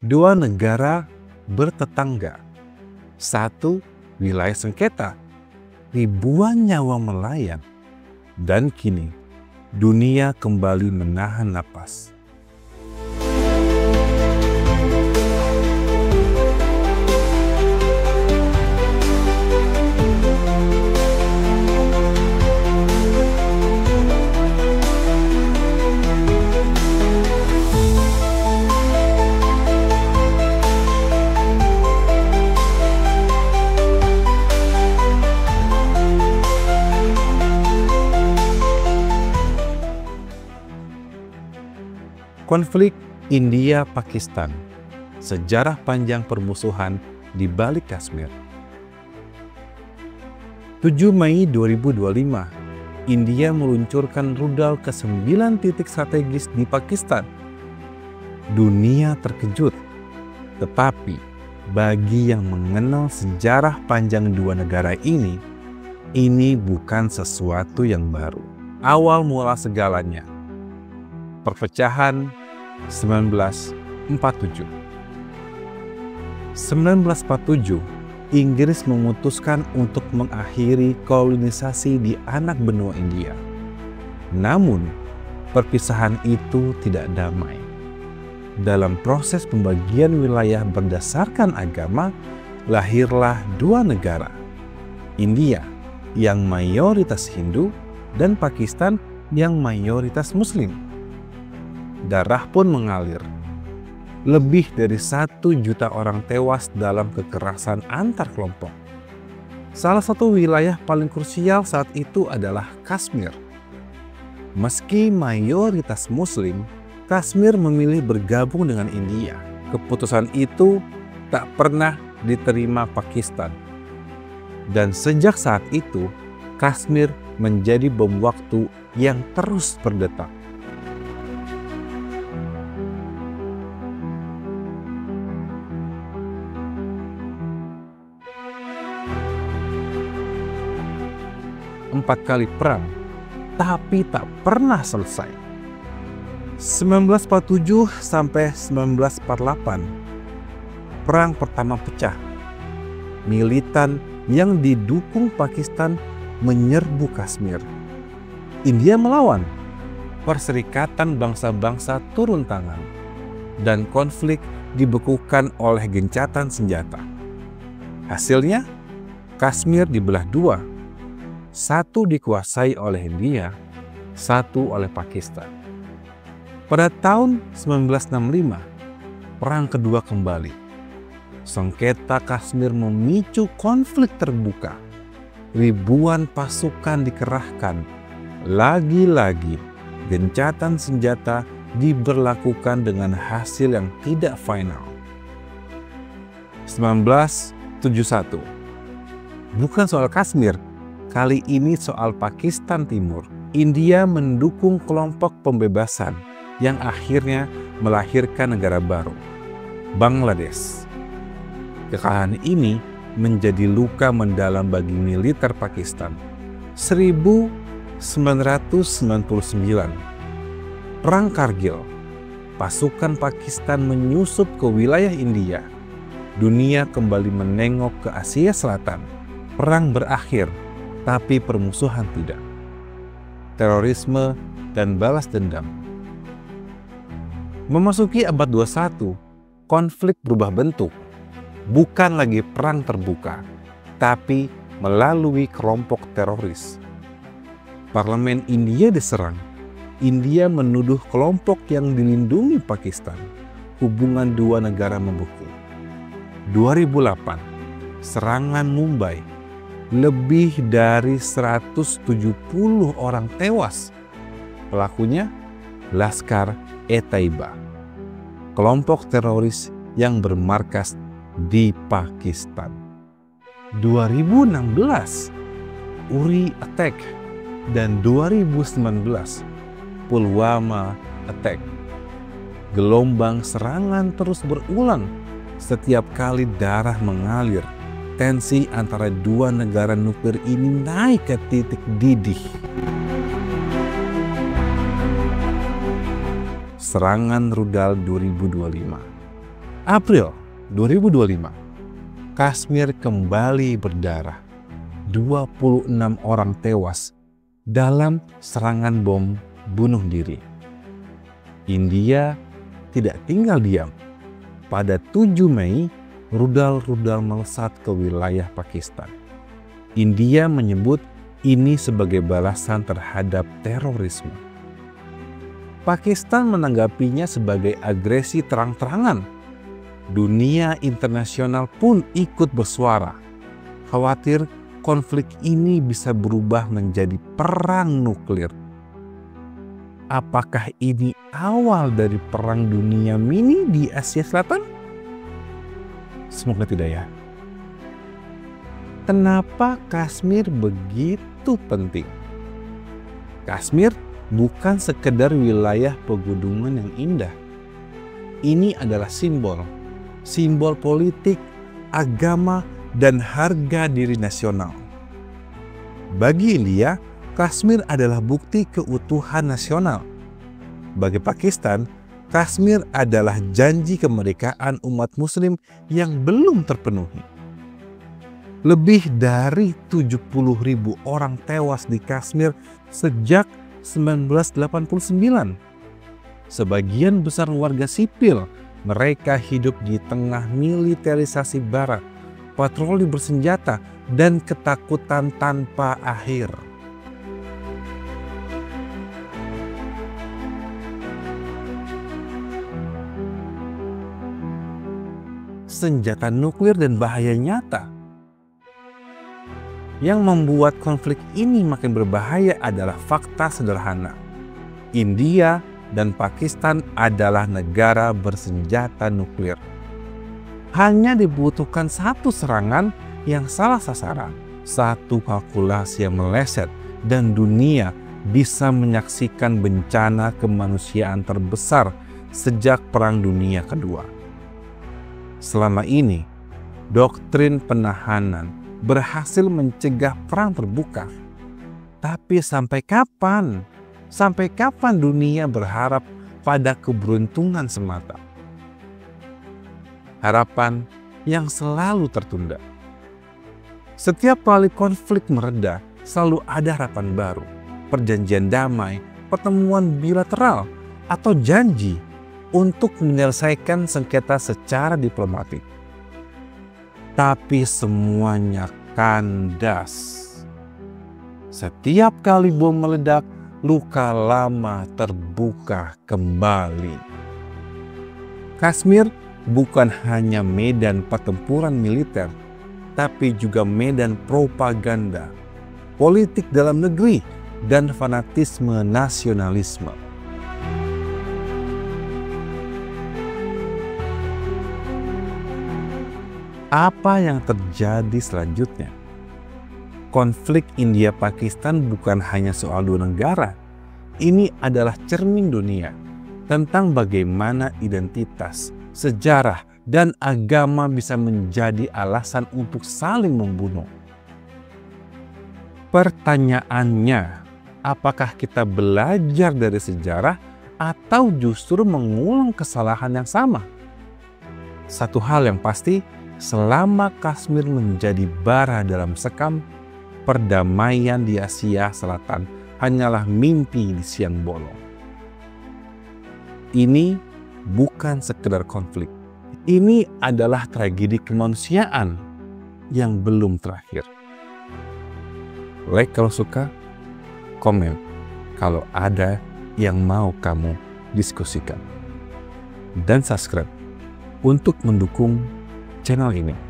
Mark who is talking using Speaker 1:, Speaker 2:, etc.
Speaker 1: Dua negara bertetangga. Satu wilayah sengketa. Ribuan nyawa melayang. Dan kini dunia kembali menahan napas. Konflik India-Pakistan, sejarah panjang permusuhan di balik Kashmir. 7 Mei 2025, India meluncurkan rudal ke 9 titik strategis di Pakistan. Dunia terkejut, tetapi bagi yang mengenal sejarah panjang dua negara ini bukan sesuatu yang baru. Awal mula segalanya, perpecahan 1947. 1947, Inggris memutuskan untuk mengakhiri kolonisasi di anak benua India. Namun, perpisahan itu tidak damai. Dalam proses pembagian wilayah berdasarkan agama, lahirlah dua negara. India yang mayoritas Hindu dan Pakistan yang mayoritas Muslim. Darah pun mengalir. Lebih dari 1 juta orang tewas dalam kekerasan antar kelompok. Salah satu wilayah paling krusial saat itu adalah Kashmir. Meski mayoritas Muslim, Kashmir memilih bergabung dengan India. Keputusan itu tak pernah diterima Pakistan. Dan sejak saat itu, Kashmir menjadi bom waktu yang terus berdetak. Empat kali perang, tapi tak pernah selesai. 1947 sampai 1948, perang pertama pecah. Militan yang didukung Pakistan menyerbu Kashmir. India melawan. Perserikatan bangsa-bangsa turun tangan. Dan konflik dibekukan oleh gencatan senjata. Hasilnya, Kashmir dibelah dua. Satu dikuasai oleh India, satu oleh Pakistan. Pada tahun 1965, perang kedua kembali. Sengketa Kashmir memicu konflik terbuka. Ribuan pasukan dikerahkan. Lagi-lagi, gencatan senjata diberlakukan dengan hasil yang tidak final. 1971. Bukan soal Kashmir. Kali ini soal Pakistan Timur. India mendukung kelompok pembebasan yang akhirnya melahirkan negara baru, Bangladesh. Kekalahan ini menjadi luka mendalam bagi militer Pakistan. 1999, Perang Kargil. Pasukan Pakistan menyusup ke wilayah India. Dunia kembali menengok ke Asia Selatan. Perang berakhir, tapi permusuhan tidak. Terorisme dan balas dendam. Memasuki abad 21, konflik berubah bentuk. Bukan lagi perang terbuka, tapi melalui kelompok teroris. Parlemen India diserang. India menuduh kelompok yang dilindungi Pakistan. Hubungan dua negara membeku. 2008, serangan Mumbai. Lebih dari 170 orang tewas. Pelakunya Lashkar-e-Taiba, kelompok teroris yang bermarkas di Pakistan. 2016, Uri Attack, dan 2019, Pulwama Attack. Gelombang serangan terus berulang. Setiap kali darah mengalir, tensi antara dua negara nuklir ini naik ke titik didih. Serangan rudal 2025. April 2025, Kashmir kembali berdarah. 26 orang tewas dalam serangan bom bunuh diri. India tidak tinggal diam. Pada 7 Mei, rudal-rudal melesat ke wilayah Pakistan. India menyebut ini sebagai balasan terhadap terorisme. Pakistan menanggapinya sebagai agresi terang-terangan. Dunia internasional pun ikut bersuara, khawatir konflik ini bisa berubah menjadi perang nuklir. Apakah ini awal dari perang dunia mini di Asia Selatan? Semoga tidak ya. Kenapa Kashmir begitu penting? Kashmir bukan sekedar wilayah pegunungan yang indah. Ini adalah simbol politik, agama, dan harga diri nasional. Bagi India, Kashmir adalah bukti keutuhan nasional. Bagi Pakistan, Kashmir adalah janji kemerdekaan umat Muslim yang belum terpenuhi. Lebih dari 70.000 orang tewas di Kashmir sejak 1989. Sebagian besar warga sipil, mereka hidup di tengah militerisasi barat, patroli bersenjata, dan ketakutan tanpa akhir. Senjata nuklir dan bahaya nyata. Yang membuat konflik ini makin berbahaya adalah fakta sederhana. India dan Pakistan adalah negara bersenjata nuklir. Hanya dibutuhkan satu serangan yang salah sasaran, satu kalkulasi yang meleset, dan dunia bisa menyaksikan bencana kemanusiaan terbesar sejak Perang Dunia Kedua. Selama ini, doktrin penahanan berhasil mencegah perang terbuka. Tapi sampai kapan? Sampai kapan dunia berharap pada keberuntungan semata? Harapan yang selalu tertunda. Setiap kali konflik mereda, selalu ada harapan baru, perjanjian damai, pertemuan bilateral, atau janji untuk menyelesaikan sengketa secara diplomatik. Tapi semuanya kandas. Setiap kali bom meledak, luka lama terbuka kembali. Kashmir bukan hanya medan pertempuran militer, tapi juga medan propaganda, politik dalam negeri, dan fanatisme nasionalisme. Apa yang terjadi selanjutnya? Konflik India-Pakistan bukan hanya soal dua negara. Ini adalah cermin dunia tentang bagaimana identitas, sejarah, dan agama bisa menjadi alasan untuk saling membunuh. Pertanyaannya, apakah kita belajar dari sejarah atau justru mengulang kesalahan yang sama? Satu hal yang pasti, selama Kashmir menjadi bara dalam sekam, perdamaian di Asia Selatan hanyalah mimpi di siang bolong. Ini bukan sekedar konflik. Ini adalah tragedi kemanusiaan yang belum terakhir. Like kalau suka, komen kalau ada yang mau kamu diskusikan. Dan subscribe untuk mendukung channel ini.